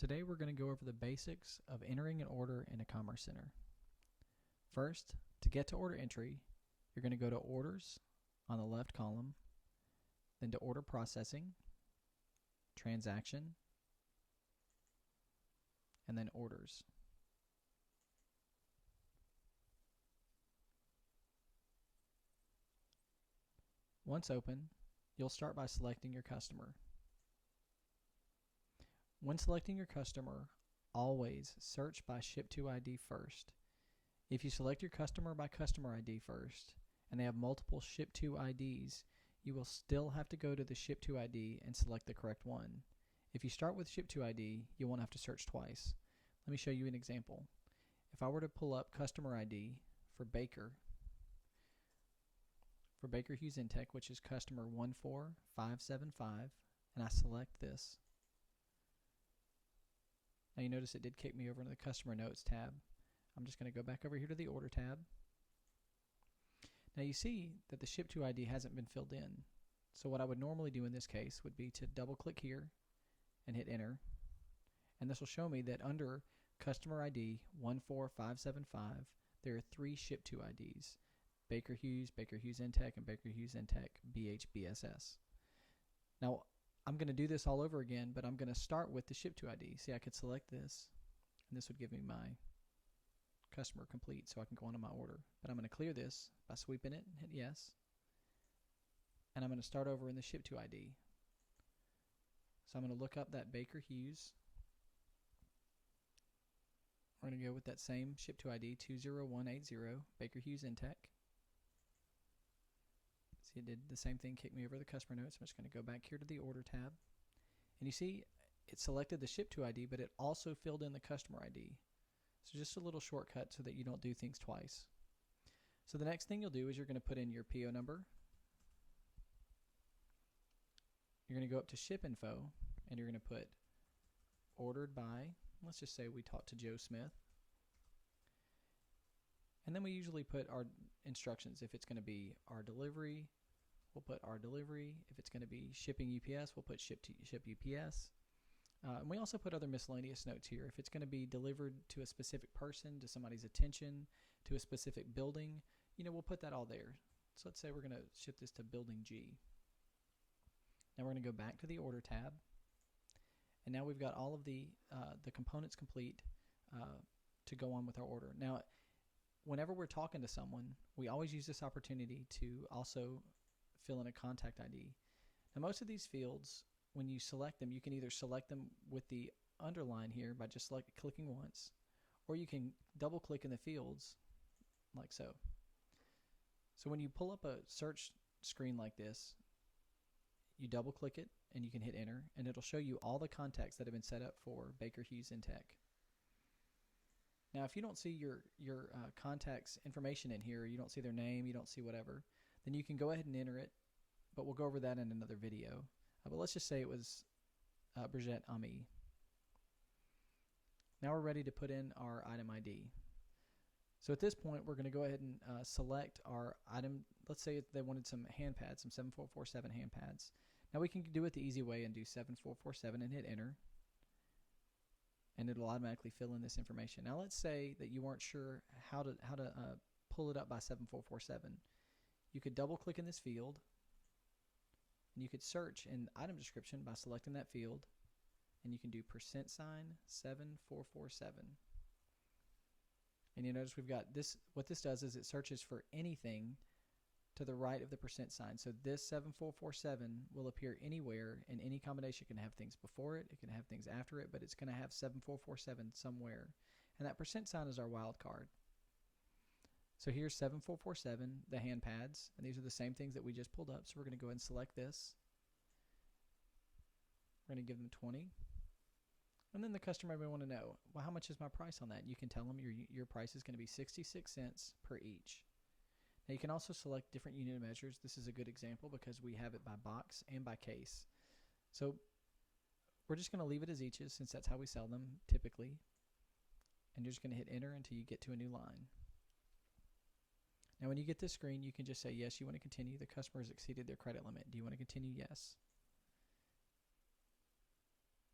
Today we're going to go over the basics of entering an order in a commerce center. First, to get to order entry, you're going to go to Orders on the left column, then to Order Processing, Transaction, and then Orders. Once open, you'll start by selecting your customer. When selecting your customer, always search by Ship to ID first. If you select your customer by customer ID first, and they have multiple Ship to IDs, you will still have to go to the Ship to ID and select the correct one. If you start with Ship to ID, you won't have to search twice. Let me show you an example. If I were to pull up customer ID for Baker Hughes Intech, which is customer 14575, and I select this. Now you notice it did kick me over into the customer notes tab. I'm just going to go back over here to the order tab. Now you see that the Ship to ID hasn't been filled in. So what I would normally do in this case would be to double click here and hit enter. And this will show me that under customer ID 14575 there are 3 Ship to IDs. Baker Hughes Intech, and Baker Hughes Intech BHBSS. Now I'm going to do this all over again, but I'm going to start with the Ship to ID. See, I could select this, and this would give me my customer complete so I can go on to my order. But I'm going to clear this by sweeping it and hit yes. And I'm going to start over in the Ship to ID. So I'm going to look up that Baker Hughes. We're going to go with that same Ship to ID 20180 Baker Hughes Intech. See, it did the same thing, kick me over the customer notes. I'm just going to go back here to the order tab. And you see, it selected the Ship to ID, but it also filled in the customer ID. So just a little shortcut so that you don't do things twice. So the next thing you'll do is you're going to put in your PO number. You're going to go up to Ship Info, and you're going to put ordered by, let's just say we talked to Joe Smith. And then we usually put our instructions. If it's going to be our delivery, we'll put our delivery. If it's going to be shipping UPS, we'll put ship UPS. And we also put other miscellaneous notes here. If it's going to be delivered to a specific person, to somebody's attention, to a specific building, we'll put that all there. So let's say we're going to ship this to building G. Now we're going to go back to the order tab. And now we've got all of the components complete to go on with our order. Now, whenever we're talking to someone, we always use this opportunity to also fill in a contact ID. Now most of these fields, when you select them, you can either select them with the underline here by just clicking once, or you can double click in the fields like so. So when you pull up a search screen like this, you double click it and you can hit enter, and it'll show you all the contacts that have been set up for Baker Hughes Intech. Now, if you don't see your contacts information in here, you don't see their name, you don't see whatever, then you can go ahead and enter it, but we'll go over that in another video. But let's just say it was Brigitte Ami. Now we're ready to put in our item ID. So at this point, we're going to go ahead and select our item. Let's say they wanted some hand pads, some 7447 hand pads. Now we can do it the easy way and do 7447 and hit enter. And it'll automatically fill in this information. Now let's say that you weren't sure how to pull it up by 7447. You could double click in this field, and you could search in item description by selecting that field, and you can do %7447. And you notice we've got this. What this does is it searches for anything to the right of the %. So this 7447 will appear anywhere in any combination. It can have things before it, it can have things after it, but it's going to have 7447 somewhere. And that % is our wild card. So here's 7447, the hand pads, and these are the same things that we just pulled up. So we're going to go ahead and select this. We're going to give them 20. And then the customer may want to know, well, how much is my price on that? You can tell them your price is going to be 66 cents per each. Now you can also select different unit measures. This is a good example because we have it by box and by case. So we're just going to leave it as eaches since that's how we sell them typically. And you're just going to hit enter until you get to a new line. Now when you get this screen, you can just say yes, you want to continue. The customer has exceeded their credit limit. Do you want to continue? Yes.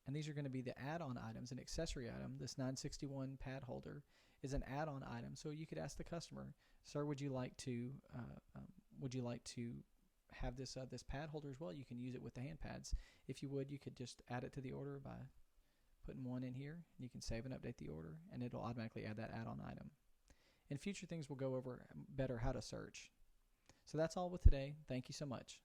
and these are going to be the add-on items. An accessory item, this 961 pad holder, is an add-on item. So you could ask the customer, "Sir, would you like to have this pad holder as well? You can use it with the hand pads. If you would, you could just add it to the order by putting one in here. You can save and update the order, and it'll automatically add that add-on item. In future things, we'll go over better how to search. So that's all with today. Thank you so much.